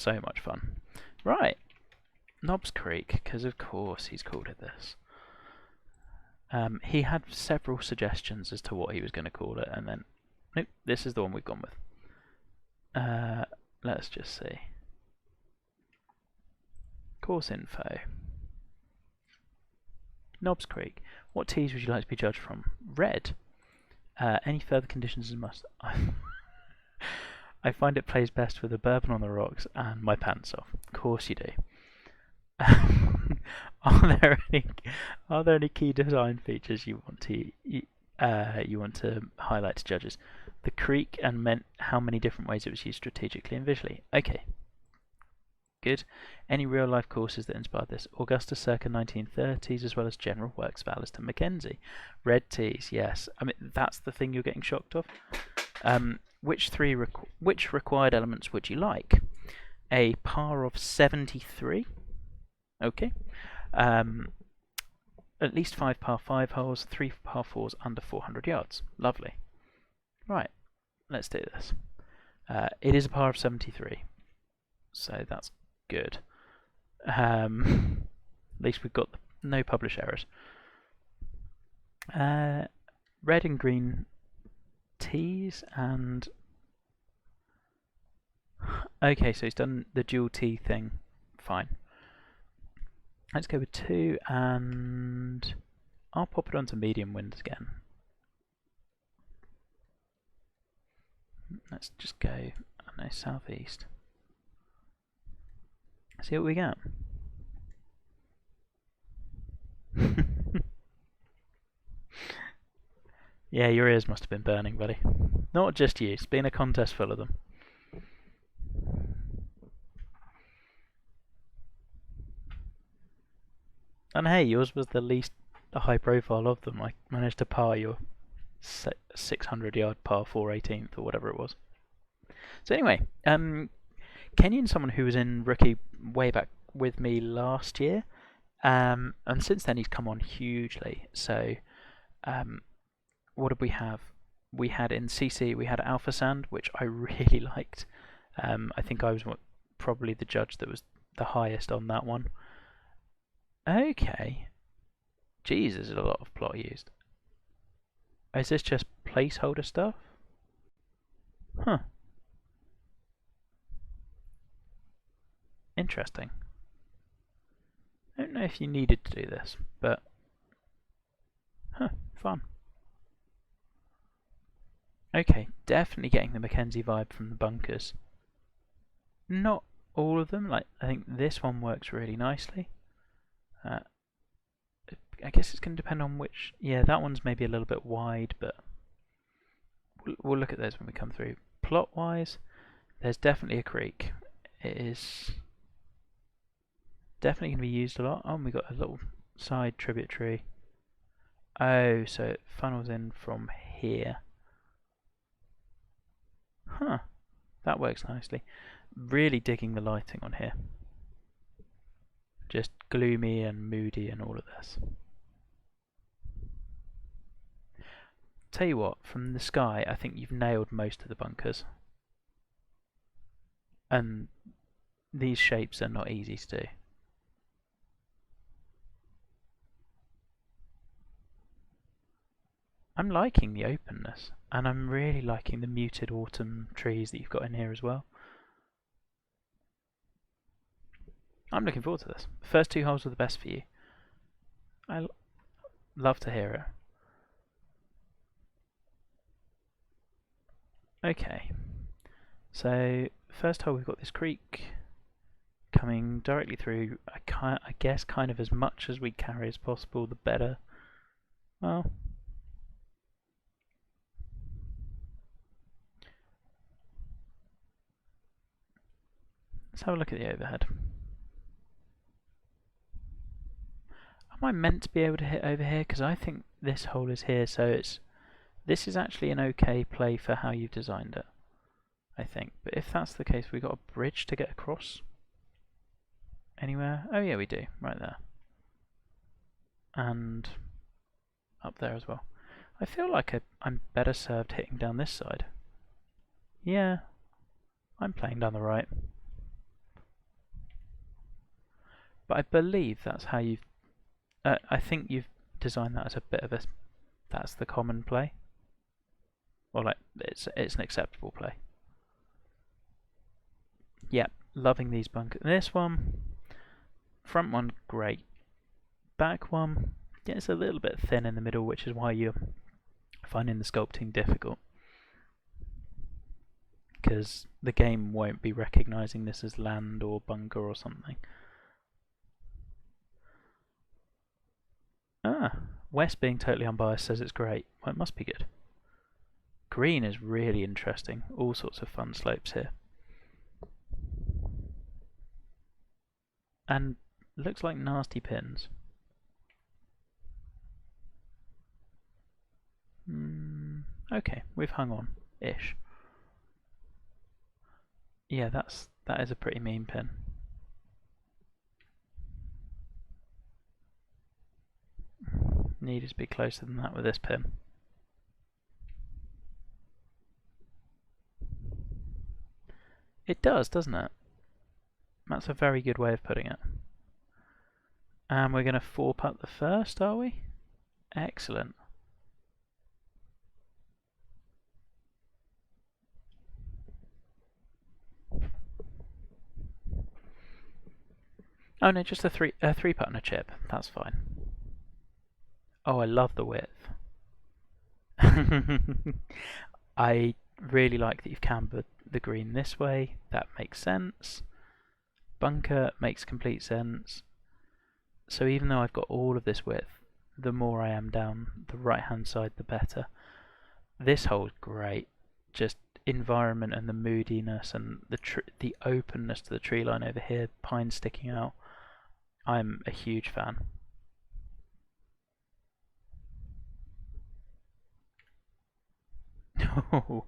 So much fun. Right, Knobs Creek, because of course he's called it this. He had several suggestions as to what he was going to call it, and then, nope, this is the one we've gone with. Let's just see. Course info. Knobs Creek. What teas would you like to be judged from? Red. Any further conditions is a must. I find it plays best with a bourbon on the rocks and my pants off. Of course you do. Are there any key design features you want to highlight to judges? The creek and meant how many different ways it was used strategically and visually. Okay. Good. Any real life courses that inspired this? Augusta circa 1930s, as well as general works of Alistair Mackenzie. Red teas, yes. I mean, that's the thing you're getting shocked of. Which required elements would you like? A par of 73. Okay. At least 5 par 5 holes, 3 par 4s under 400 yards. Lovely. Right. Let's do this. It is a par of 73. So that's good. At least we've got no publish errors. Red and green tees and... Okay, so he's done the dual tee thing. Fine. Let's go with 2 and... I'll pop it onto medium winds again. Let's just go, I don't know, southeast. See what we get. Yeah, your ears must have been burning, buddy. Not just you, it's been a contest full of them. And hey, yours was the least high profile of them. I managed to par your 600 yard par 4 18th or whatever it was. So anyway, Kenyon's someone who was in rookie way back with me last year, and since then he's come on hugely. So what did we have? We had in CC, we had Alpha Sand, which I really liked. I think I was probably the judge that was the highest on that one. Okay. Jeez, there's a lot of plot used. Is this just placeholder stuff? Huh. Interesting. I don't know if you needed to do this, but... Huh, fun. Okay, definitely getting the Mackenzie vibe from the bunkers. Not all of them, like, I think this one works really nicely. I guess it's going to depend on which... Yeah, that one's maybe a little bit wide, but we'll look at those when we come through. Plot-wise, there's definitely a creek. It is definitely going to be used a lot. Oh, and we got a little side tributary. Oh, so it funnels in from here. Huh, that works nicely. Really digging the lighting on here. Just gloomy and moody and all of this. Tell you what, from the sky, I think you've nailed most of the bunkers. And these shapes are not easy to do. I'm liking the openness, and I'm really liking the muted autumn trees that you've got in here as well. I'm looking forward to this. The first 2 holes were the best for you. I love to hear it. Okay, so first hole we've got this creek coming directly through. I guess kind of as much as we carry as possible, the better. Well, let's have a look at the overhead. Am I meant to be able to hit over here? Because I think this hole is here, so this is actually an okay play for how you've designed it, I think. But if that's the case, we've got a bridge to get across. Anywhere? Oh yeah, we do, right there. And up there as well. I feel like I'm better served hitting down this side. Yeah, I'm playing down the right. But I believe that's how you've. I think you've designed that as a bit of a. That's the common play. Or like it's an acceptable play. Yep, loving these bunkers. This one, front one, great. Back one, yeah, it's a little bit thin in the middle, which is why you're finding the sculpting difficult. Because the game won't be recognising this as land or bunker or something. Ah, West being totally unbiased says it's great. Well, it must be good. Green is really interesting. All sorts of fun slopes here. And looks like nasty pins. Okay, we've hung on ish. Yeah, that is a pretty mean pin. Needed to be closer than that with this pin. It does, doesn't it? That's a very good way of putting it. And we're going to 4-putt the first, are we? Excellent. Oh no, just a 3-putt and a chip. That's fine. Oh, I love the width. I really like that you've cambered the green this way. That makes sense. Bunker makes complete sense. So even though I've got all of this width, the more I am down the right hand side, the better. This hole's great. Just environment and the moodiness and the openness to the tree line over here, pine sticking out. I'm a huge fan. No,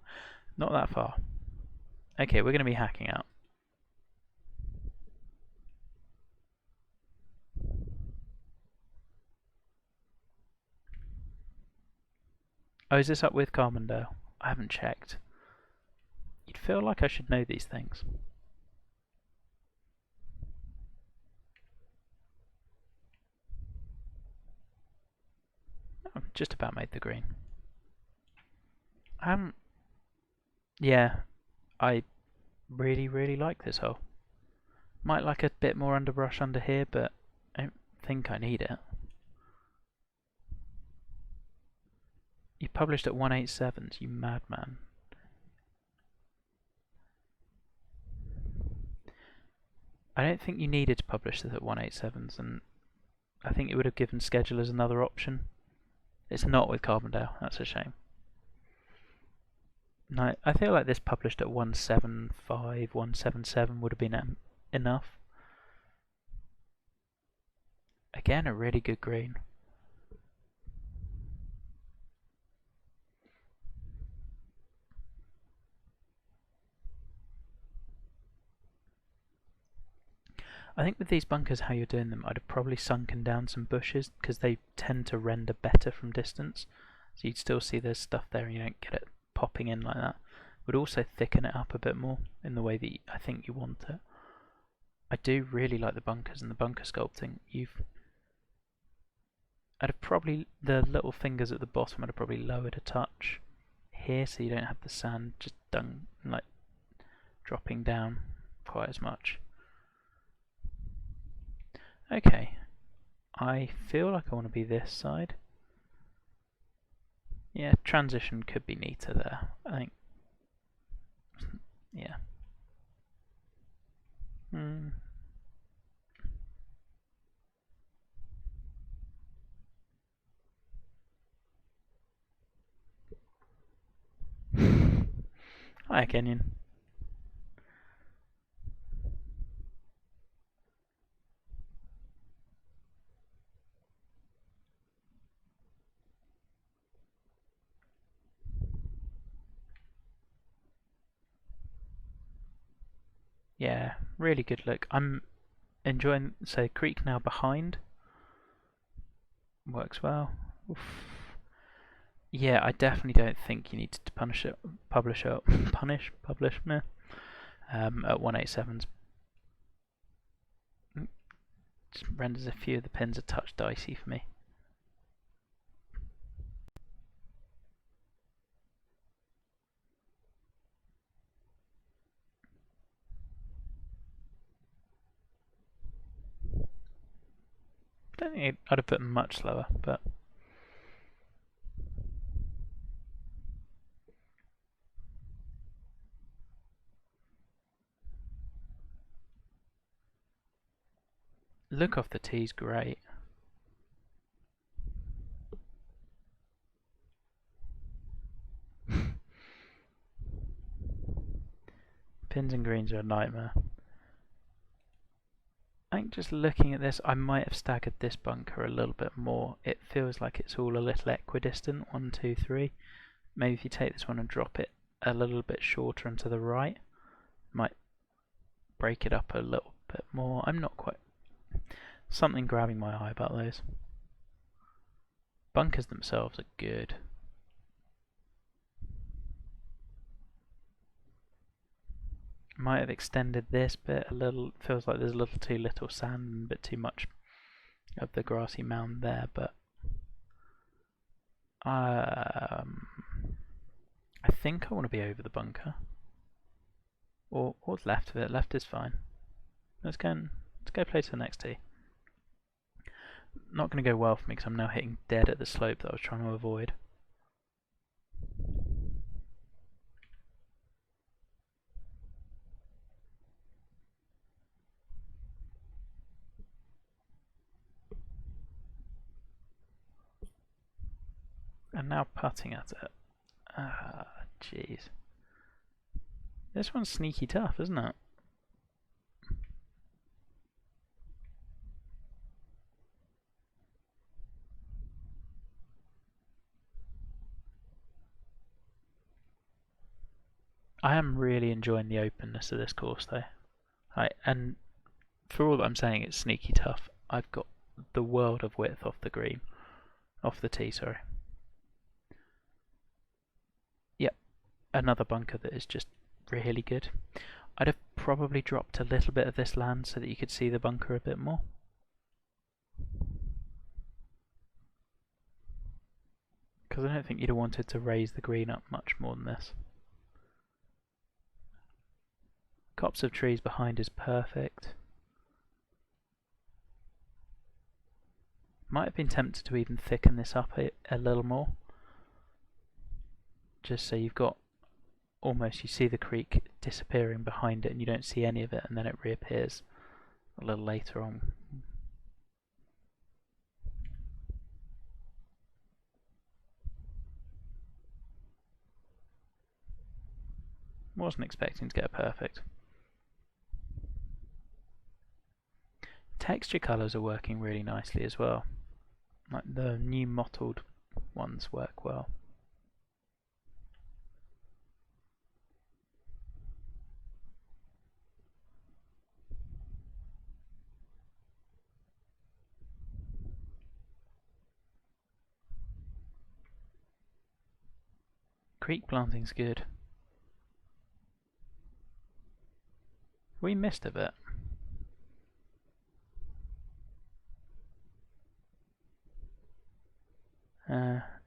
not that far. Okay, we're going to be hacking out. Oh, is this up with Carmondale? I haven't checked. You'd feel like I should know these things. Oh, just about made the green. Yeah, I really like this hole. Might like a bit more underbrush under here, but I don't think I need it. You published at 187s, you madman. I don't think you needed to publish this at 187s, and I think it would have given schedulers another option. It's not with Carbondale, that's a shame. No, I feel like this published at 175, 177 would have been enough. Again, a really good green. I think with these bunkers, how you're doing them, I'd have probably sunken down some bushes because they tend to render better from distance. So you'd still see there's stuff there and you don't get it popping in like that. Would also thicken it up a bit more in the way that I think you want it. I do really like the bunkers and the bunker sculpting. I'd have probably, the little fingers at the bottom I'd have probably lowered a touch here so you don't have the sand just like dropping down quite as much. Okay, I feel like I want to be this side. Yeah, transition could be neater there, I think. Yeah. Hi, Kenyon. Yeah, really good look. I'm enjoying, so creek now behind. Works well. Oof. Yeah, I definitely don't think you need to publish it at 187s. just renders a few of the pins a touch dicey for me. I don't think I'd have put them much slower, but look off the tee's great. Pins and greens are a nightmare. I think just looking at this, I might have staggered this bunker a little bit more. It feels like it's all a little equidistant, 1, 2, 3. Maybe if you take this one and drop it a little bit shorter and to the right, might break it up a little bit more. I'm not quite... Something grabbing my eye about those. Bunkers themselves are good. Might have extended this bit a little. Feels like there's a little too little sand and a bit too much of the grassy mound there, but I think I want to be over the bunker, or left of it. Left is fine. Let's go play to the next tee. Not going to go well for me because I'm now hitting dead at the slope that I was trying to avoid. And now putting at it. Ah, jeez. This one's sneaky tough, isn't it? I am really enjoying the openness of this course, though. And for all that I'm saying it's sneaky tough, I've got the world of width off the green. Off the tee, sorry. Yep, another bunker that is just really good. I'd have probably dropped a little bit of this land so that you could see the bunker a bit more. Because I don't think you'd have wanted to raise the green up much more than this. Copse of trees behind is perfect. Might have been tempted to even thicken this up a little more. Just so you've got almost, you see the creek disappearing behind it and you don't see any of it, and then it reappears a little later on. Wasn't expecting to get a perfect. Texture colours are working really nicely as well. Like the new mottled ones work well. Creek planting's good. We missed a bit.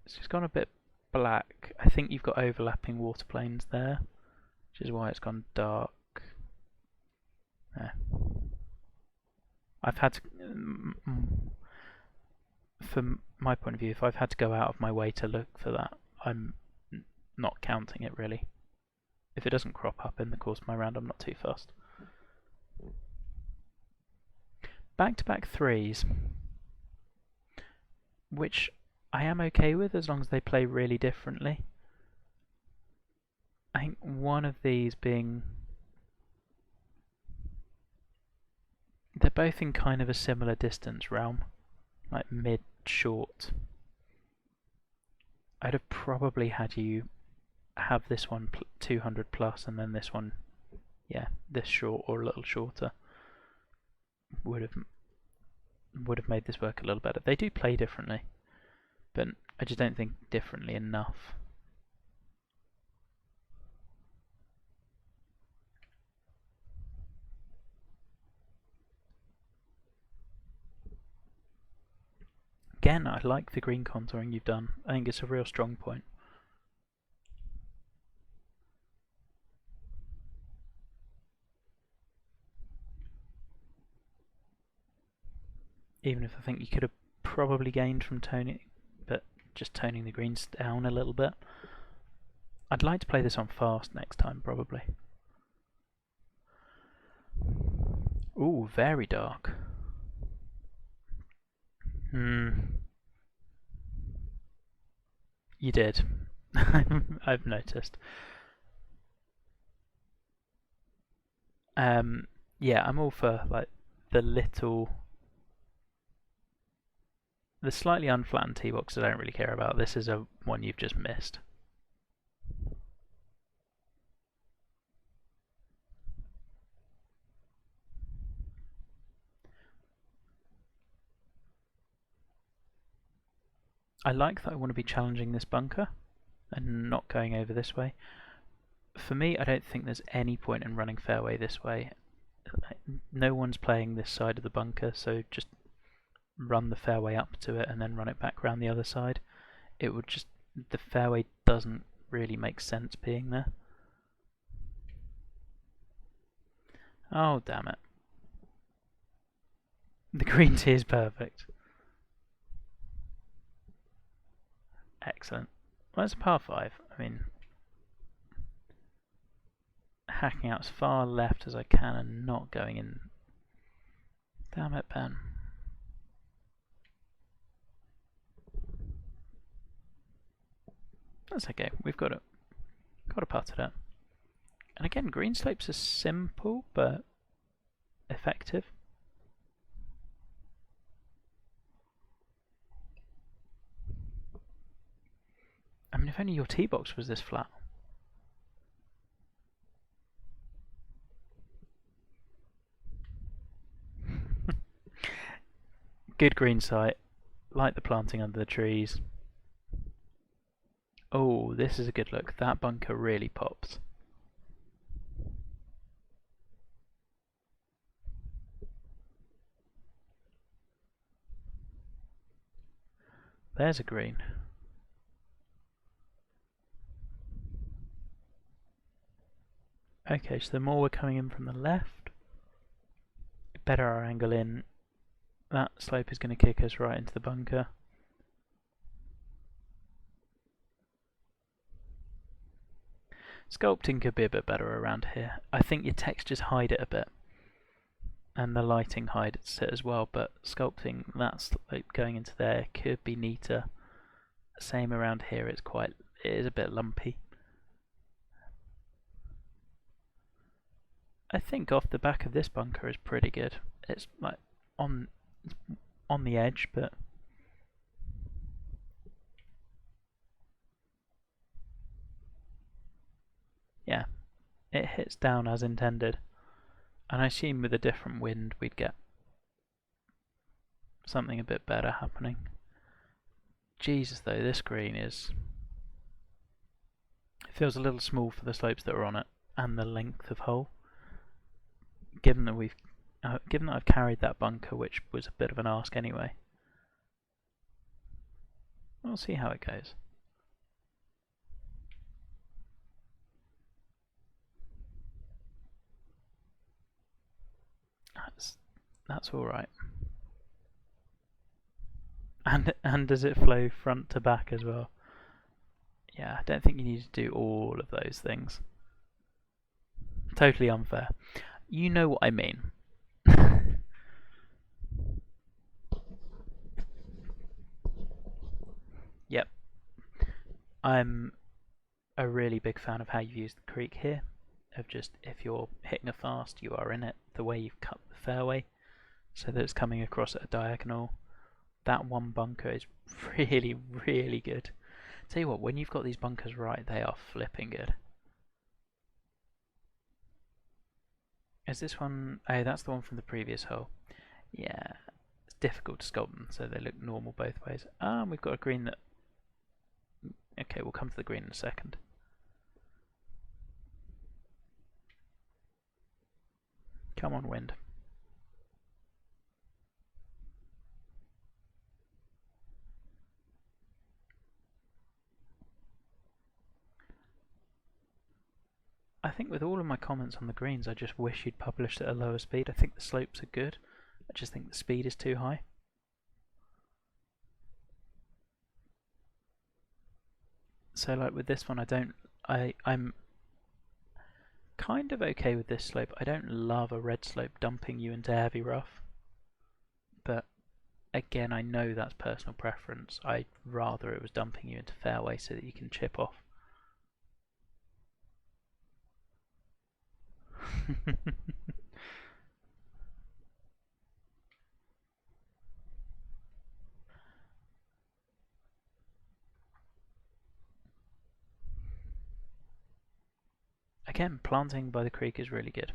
It's just gone a bit black. I think you've got overlapping water planes there, which is why it's gone dark. I've had to, from my point of view, if I've had to go out of my way to look for that, I'm not counting it really. If it doesn't crop up in the course of my round, I'm not too fussed. Back-to-back threes, which I am okay with as long as they play really differently. I think one of these being... They're both in kind of a similar distance realm, like mid-short. I'd have probably had you have this one 200 plus and then this one, yeah, this short or a little shorter. Would have made this work a little better. They do play differently, but I just don't think differently enough. Again, I like the green contouring you've done. I think it's a real strong point. Even if I think you could have probably gained from toning, but just toning the greens down a little bit. I'd like to play this on fast next time, probably. Ooh, very dark. You did. I've noticed. Yeah, I'm all for like the slightly unflattened tee boxes I don't really care about. This is a one you've just missed. I like that I want to be challenging this bunker and not going over this way. For me, I don't think there's any point in running fairway this way. No one's playing this side of the bunker, so just run the fairway up to it and then run it back around the other side. It would just, the fairway doesn't really make sense being there. Oh, damn it. The green tee is perfect. Excellent. Well, it's a par 5. I mean, hacking out as far left as I can and not going in. Damn it, Ben. That's okay. We've got to putt it up. And again, green slopes are simple but effective. I mean, if only your tee box was this flat. Good green site. Like the planting under the trees. Oh, this is a good look. That bunker really pops. There's a green. Okay, so the more we're coming in from the left, the better our angle in. That slope is going to kick us right into the bunker. Sculpting could be a bit better around here. I think your textures hide it a bit, and the lighting hides it as well, but sculpting that slope going into there could be neater. Same around here, it is a bit lumpy. I think off the back of this bunker is pretty good. It's like on the edge, but yeah, it hits down as intended. And I assume with a different wind we'd get something a bit better happening. Jesus though, this green it feels a little small for the slopes that are on it and the length of hole. Given that I've carried that bunker, which was a bit of an ask anyway. We'll see how it goes. That's all right. And does it flow front to back as well? Yeah, I don't think you need to do all of those things. Totally unfair. You know what I mean. Yep. I'm a really big fan of how you use the creek here. Of just, if you're hitting a fast, you are in it. The way you've cut the fairway so that it's coming across at a diagonal. That one bunker is really, really good. Tell you what, when you've got these bunkers right, they are flipping good. Is this one? Oh, that's the one from the previous hole. Yeah, it's difficult to sculpt them so they look normal both ways. And we've got a green that... Okay, we'll come to the green in a second. Come on, wind. think with all of my comments on the greens, I just wish you'd published at a lower speed. I think the slopes are good. I just think the speed is too high. So like with this one, I'm kind of okay with this slope. I don't love a red slope dumping you into heavy rough, but again, I know that's personal preference. I'd rather it was dumping you into fairway so that you can chip off. Again, planting by the creek is really good.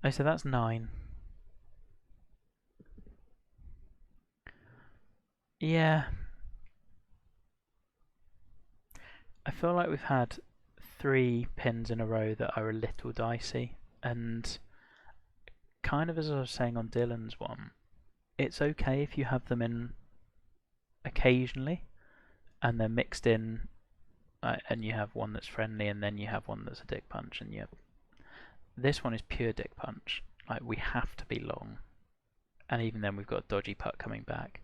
Oh, so that's 9. Yeah. I feel like we've had 3 pins in a row that are a little dicey, and kind of as I was saying on Dylan's one, it's okay if you have them in occasionally, and they're mixed in, and you have one that's friendly, and then you have one that's a dick punch, and you have... This one is pure dick punch. Like, we have to be long, and even then we've got a dodgy putt coming back.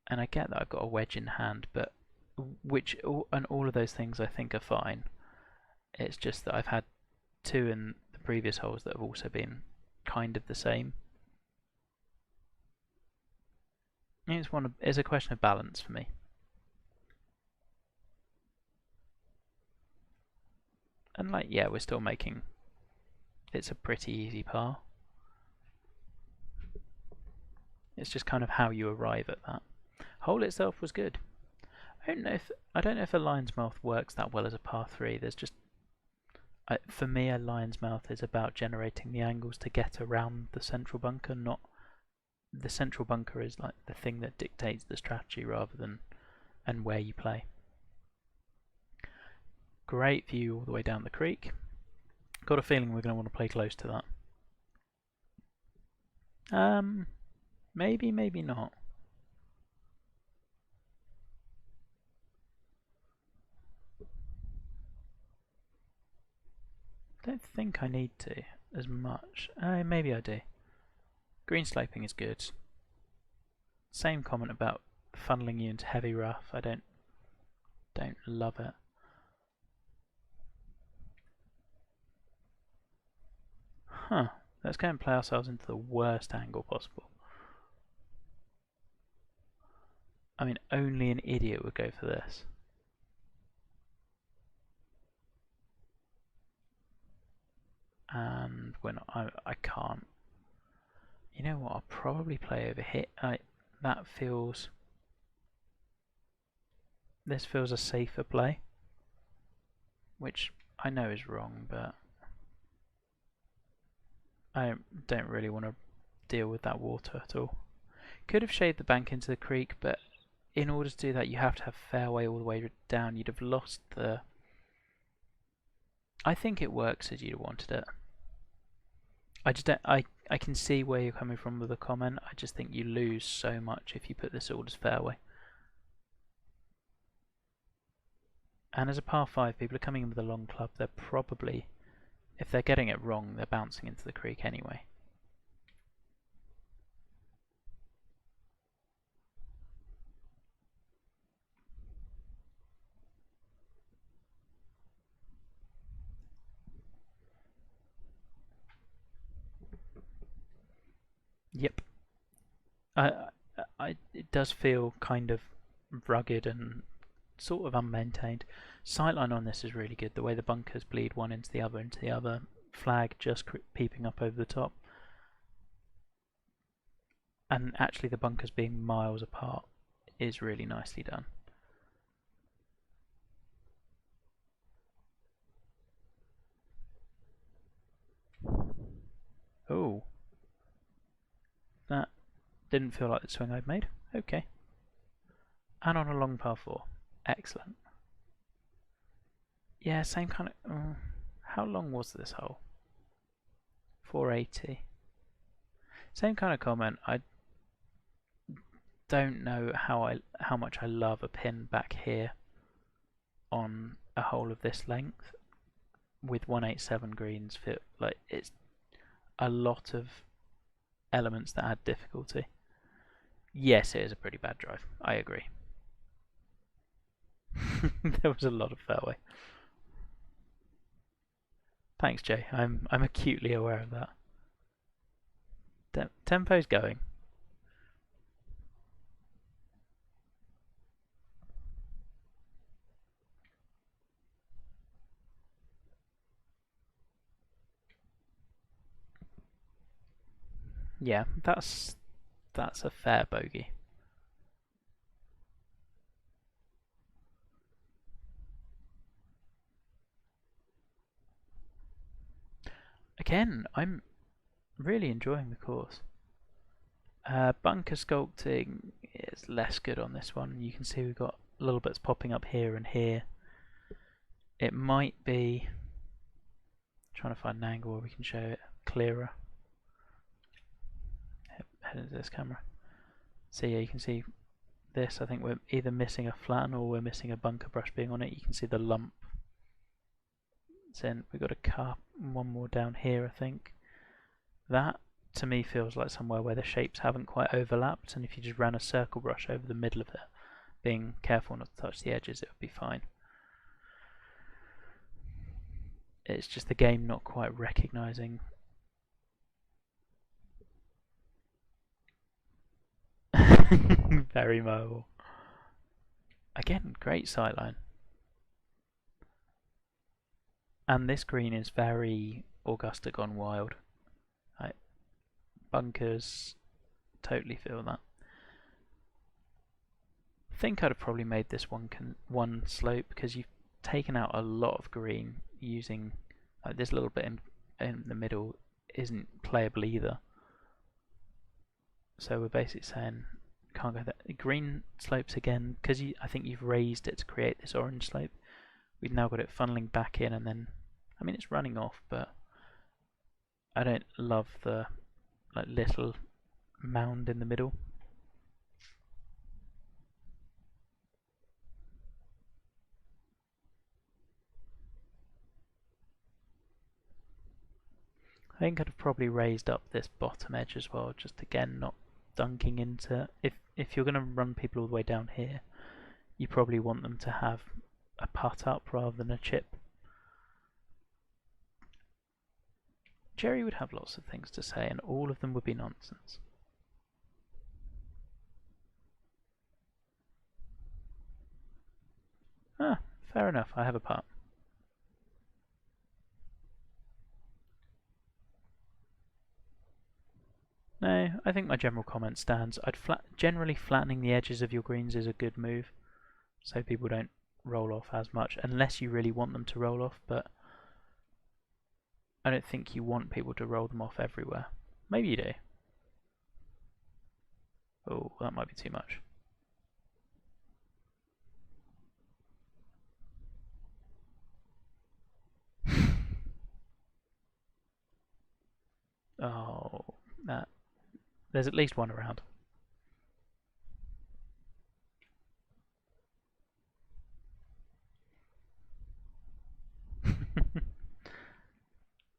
And I get that I've got a wedge in hand, but all of those things I think are fine. It's just that I've had 2 in the previous holes that have also been kind of the same. It's a question of balance for me. And like, yeah, we're still making... It's a pretty easy par. It's just kind of how you arrive at that. Hole itself was good. I don't know if a lion's mouth works that well as a par 3. There's just... for me, a lion's mouth is about generating the angles to get around the central bunker, not... The central bunker is like the thing that dictates the strategy rather than and where you play. Great view all the way down the creek. Got a feeling we're going to want to play close to that. Maybe, maybe not. Don't think I need to as much. Maybe I do. Green sloping is good. Same comment about funneling you into heavy rough. I don't love it. Huh. Let's go and play ourselves into the worst angle possible. I mean, only an idiot would go for this. And when I can't. You know what? I'll probably play over here. That feels... This feels a safer play, which I know is wrong, but I don't really want to deal with that water at all. Could have shaved the bank into the creek, but in order to do that you have to have fairway all the way down. You'd have lost the... I think it works as you'd wanted it. I just don't, I can see where you're coming from with the comment. I just think you lose so much if you put this all as fairway. And as a par 5, people are coming in with a long club. They're probably, if they're getting it wrong, they're bouncing into the creek anyway. Yep. It does feel kind of rugged and sort of unmaintained. Sightline on this is really good. The way the bunkers bleed one into the other, flag just peeping up over the top. And actually the bunkers being miles apart is really nicely done. Oh. That didn't feel like the swing I'd made. Okay. And on a long par 4. Excellent. Yeah, same kind of... how long was this hole? 480. Same kind of comment. I don't know how much I love a pin back here on a hole of this length with 187 greens. Feel like it's a lot of elements that add difficulty. Yes, it is a pretty bad drive. I agree. There was a lot of fairway. Thanks, Jay. I'm acutely aware of that. Tempo's going. Yeah, that's a fair bogey. Again, I'm really enjoying the course. Bunker sculpting is less good on this one. You can see we've got little bits popping up here and here. It might be trying to find an angle where we can show it clearer. Head into this camera. So yeah, you can see this. I think we're either missing a flatten or we're missing a bunker brush being on it. You can see the lump. Then we've got a cup, one more down here, I think. That to me feels like somewhere where the shapes haven't quite overlapped, and if you just ran a circle brush over the middle of it, being careful not to touch the edges, it would be fine. It's just the game not quite recognising. Very mobile. Again, great sightline. And this green is very Augusta gone wild. Bunkers, totally feel that. I think I'd have probably made this one slope because you've taken out a lot of green using this little bit in the middle isn't playable either. So we're basically saying can't go that green slopes again because I think you've raised it to create this orange slope. We've now got it funneling back in, and then I mean it's running off, but I don't love the little mound in the middle. I think I'd have probably raised up this bottom edge as well, just again not dunking into. If you're going to run people all the way down here, you probably want them to have a putt up rather than a chip. Jerry would have lots of things to say, and all of them would be nonsense. Ah, fair enough. I have a putt. No, I think my general comment stands. Generally flattening the edges of your greens is a good move, so people don't roll off as much, unless you really want them to roll off, but I don't think you want people to roll them off everywhere. Maybe you do. Oh, that might be too much. Oh, there's at least one around.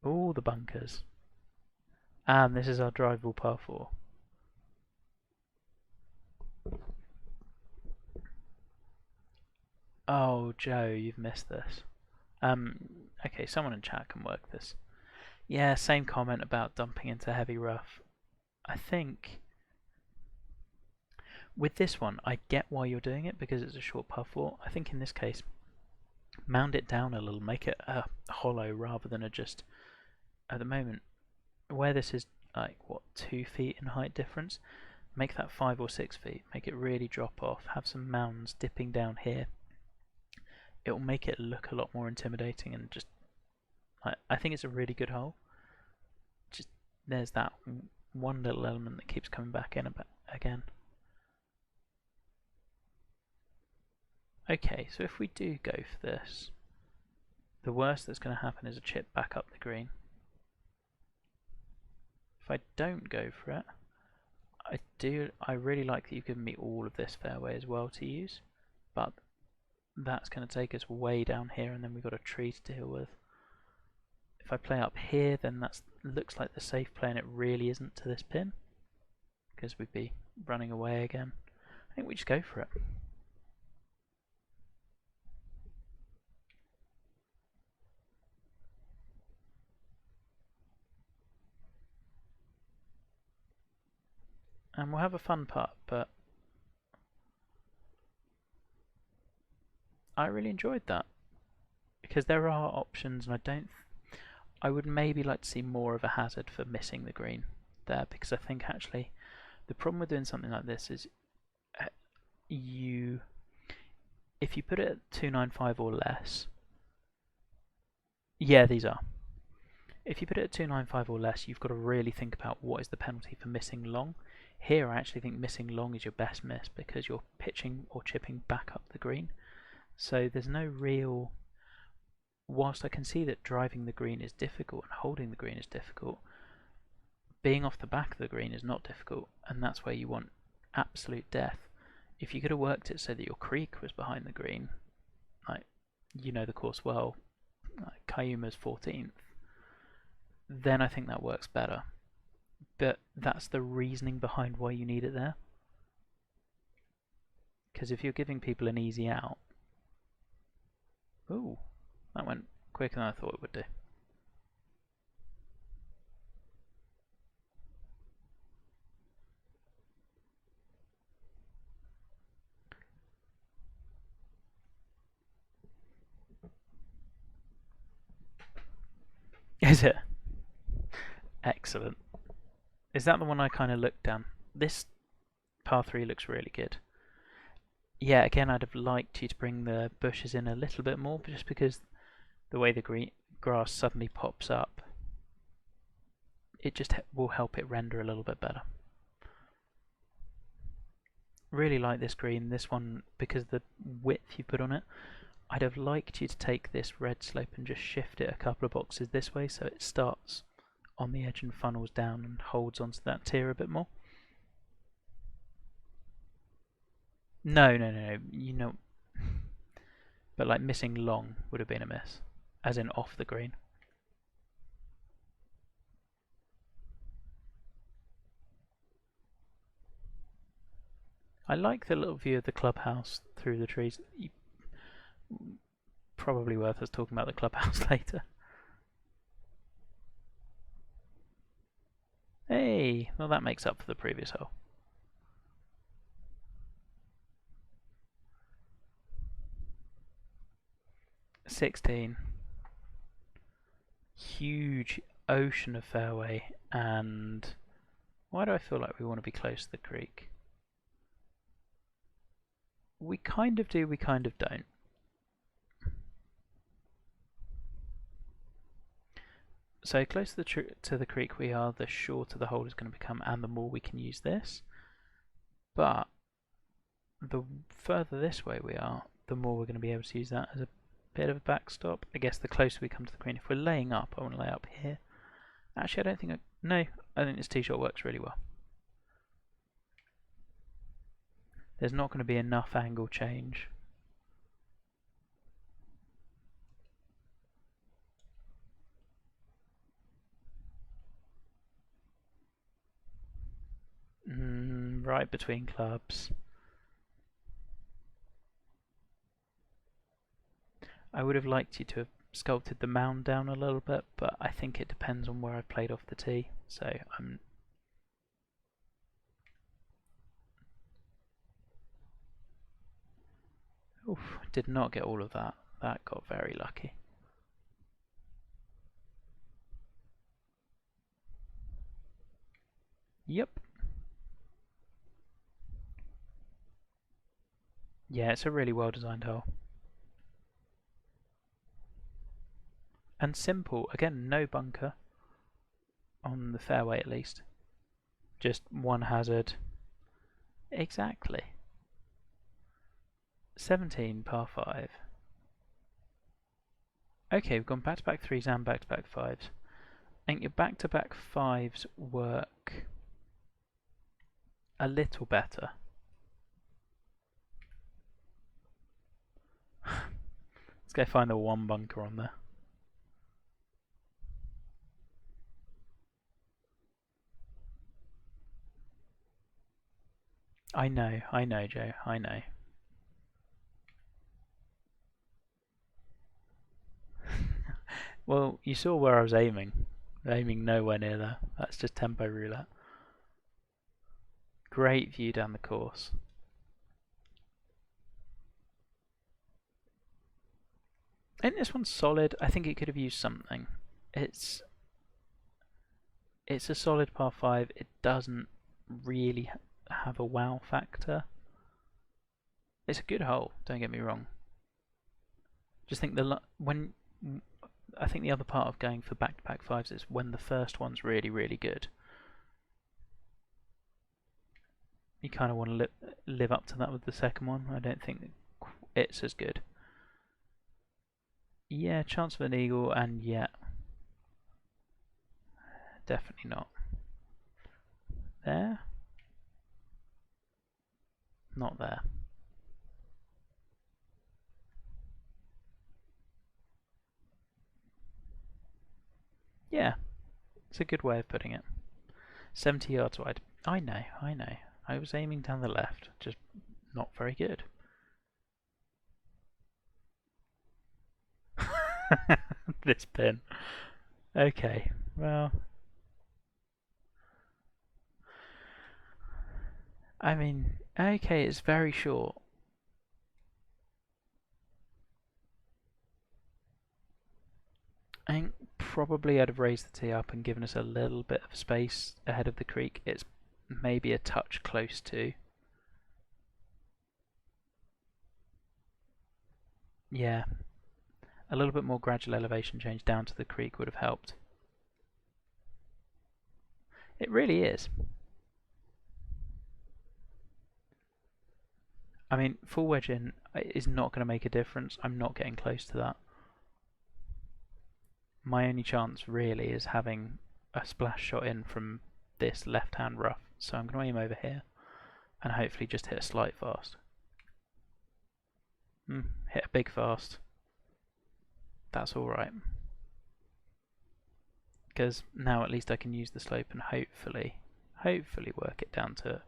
All the bunkers. And this is our drivable par 4. Oh, Joe, you've missed this. Okay, someone in chat can work this. Yeah, same comment about dumping into heavy rough. I think with this one, I get why you're doing it because it's a short par 4. I think in this case, mound it down a little, make it a hollow rather than a just. At the moment, where this is like what 2 feet in height difference, make that 5 or 6 feet. Make it really drop off. Have some mounds dipping down here. It will make it look a lot more intimidating and just. I think it's a really good hole. Just there's that one little element that keeps coming back in again. Okay, so if we do go for this, the worst that's going to happen is a chip back up the green. If I don't go for it, I really like that you've given me all of this fairway as well to use, but that's going to take us way down here, and then we've got a tree to deal with. If I play up here, then that looks like the safe play, and it really isn't to this pin, because we'd be running away again. I think we just go for it. And we'll have a fun putt, but I really enjoyed that, because there are options, and I would maybe like to see more of a hazard for missing the green there, because I think actually the problem with doing something like this is if you put it at 295 or less, yeah, these are. If you put it at 295 or less, you've got to really think about what is the penalty for missing long. Here, I actually think missing long is your best miss, because you're pitching or chipping back up the green. So there's no real. Whilst I can see that driving the green is difficult and holding the green is difficult, being off the back of the green is not difficult, and that's where you want absolute death. If you could have worked it so that your creek was behind the green, like you know the course well, like Kayuma's 14th, then I think that works better. But that's the reasoning behind why you need it there. Because if you're giving people an easy out, ooh, that went quicker than I thought it would do. Is it? Excellent. Is that the one I kind of looked down? This par 3 looks really good. Yeah, again, I'd have liked you to bring the bushes in a little bit more, just because the way the green grass suddenly pops up, it just will help it render a little bit better. Really like this green, this one, because the width you put on it. I'd have liked you to take this red slope and just shift it a couple of boxes this way, so it starts on the edge and funnels down and holds onto that tier a bit more. No, you know, but like missing long would have been a miss, as in off the green. I like the little view of the clubhouse through the trees. Probably worth us talking about the clubhouse later. Hey, well that makes up for the previous hole. $16. Huge ocean of fairway, and why do I feel like we want to be close to the creek? We kind of do, we kind of don't. So close to the creek we are, the shorter the hole is going to become, and the more we can use this. But the further this way we are, the more we're going to be able to use that as a bit of a backstop. I guess the closer we come to the green, if we're laying up, I want to lay up here. Actually, I don't think no, I think this tee shot works really well. There's not going to be enough angle change. Right between clubs. I would have liked you to have sculpted the mound down a little bit, but I think it depends on where I played off the tee. So I'm. Oof, did not get all of that. That got very lucky. Yep. Yeah, it's a really well designed hole. And simple. Again, no bunker. On the fairway at least. Just one hazard. Exactly. 17 par 5. Okay, we've gone back-to-back 3s and back-to-back 5s. I think your back-to-back 5s work a little better. Let's go find the one bunker on there. I know, Joe, I know. Well, you saw where I was aiming. Aiming nowhere near there. That's just tempo roulette. Great view down the course. I think this one's solid. I think it could have used something. It's a solid par 5. It doesn't really have a wow factor. It's a good hole, don't get me wrong. Just think I think the other part of going for back-to-back 5s is when the first one's really, really good. You kind of want to live up to that with the second one. I don't think it's as good. Yeah, chance of an eagle, and yeah, definitely not. There? Not there. Yeah, it's a good way of putting it. 70 yards wide. I know. I was aiming down the left, just not very good. This pin. Okay, well, I mean, okay, it's very short. I think probably I'd have raised the tee up and given us a little bit of space ahead of the creek. It's maybe a touch close to. Yeah, a little bit more gradual elevation change down to the creek would have helped. It really is. I mean, full wedge in is not going to make a difference. I'm not getting close to that. My only chance really is having a splash shot in from this left-hand rough. So I'm going to aim over here and hopefully just hit a slight fast. Hit a big fast. That's alright. Because now at least I can use the slope and hopefully work it down to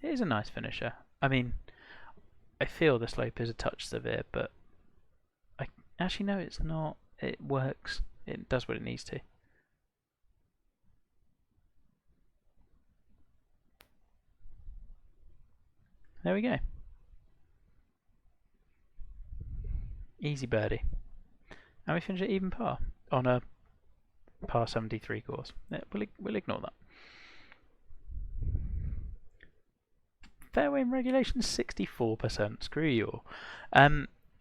it is a nice finisher. I mean, I feel the slope is a touch severe, but actually no, it's not. It works. It does what it needs to. There we go. Easy birdie. And we finish at even par on a par 73 course. Yeah, we'll ignore that. Fairway in regulation 64%. Screw you all.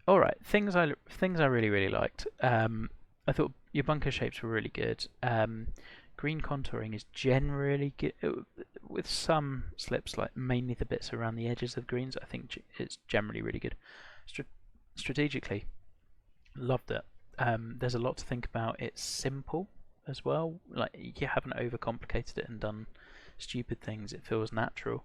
All right, things I really liked. I thought your bunker shapes were really good. Green contouring is generally good, with some slips, like mainly the bits around the edges of greens. I think it's generally really good. Strategically, loved it. There's a lot to think about. It's simple as well. Like, you haven't overcomplicated it and done stupid things. It feels natural.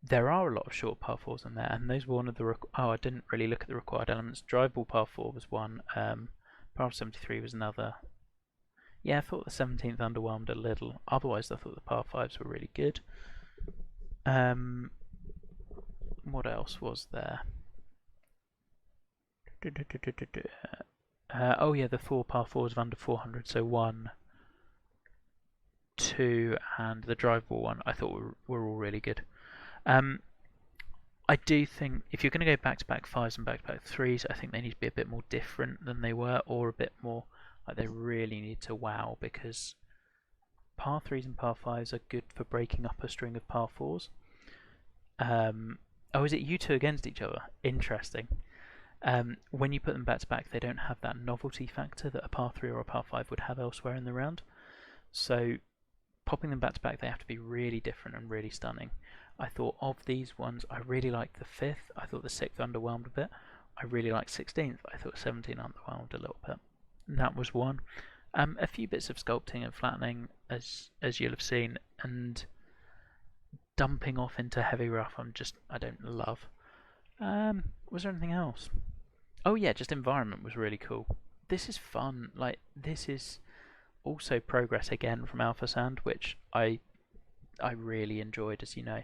There are a lot of short par 4s in there, and those were one of the. I didn't really look at the required elements. Drive ball par 4 was one. Par 73 was another. Yeah, I thought the 17th underwhelmed a little. Otherwise, I thought the par 5s were really good. What else was there? Oh yeah, the 4 par 4s of under 400. So 1, 2, and the drive ball one I thought were all really good. I do think if you're going to go back-to-back 5s and back-to-back 3s, I think they need to be a bit more different than they were, or a bit more like they really need to wow, because par 3s and par 5s are good for breaking up a string of par 4s. Oh, is it you two against each other? Interesting. When you put them back to back, they don't have that novelty factor that a par 3 or a par 5 would have elsewhere in the round. So popping them back to back, they have to be really different and really stunning. I thought of these ones, I really liked the 5th. I thought the 6th underwhelmed a bit. I really liked 16th. I thought 17 underwhelmed a little bit. And that was one. A few bits of sculpting and flattening, as you'll have seen, and dumping off into heavy rough. I don't love. Was there anything else? Oh yeah, just environment was really cool. This is fun. Like, this is also progress again from Alpha Sand, which I really enjoyed, as you know.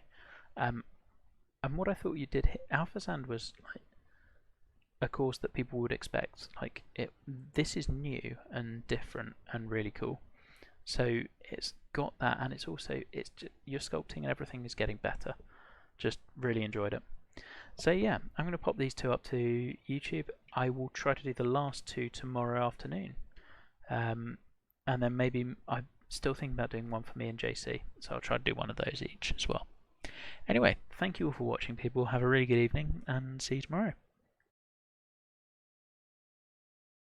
Um, and what I thought you did, Alpha Sand was like a course that people would expect. Like it, this is new and different and really cool. So it's got that, and it's also your sculpting and everything is getting better. Just really enjoyed it. So yeah, I'm going to pop these two up to YouTube. I will try to do the last two tomorrow afternoon. And then maybe I'm still thinking about doing one for me and JC, so I'll try to do one of those each as well. Anyway, thank you all for watching, people. Have a really good evening, and see you tomorrow.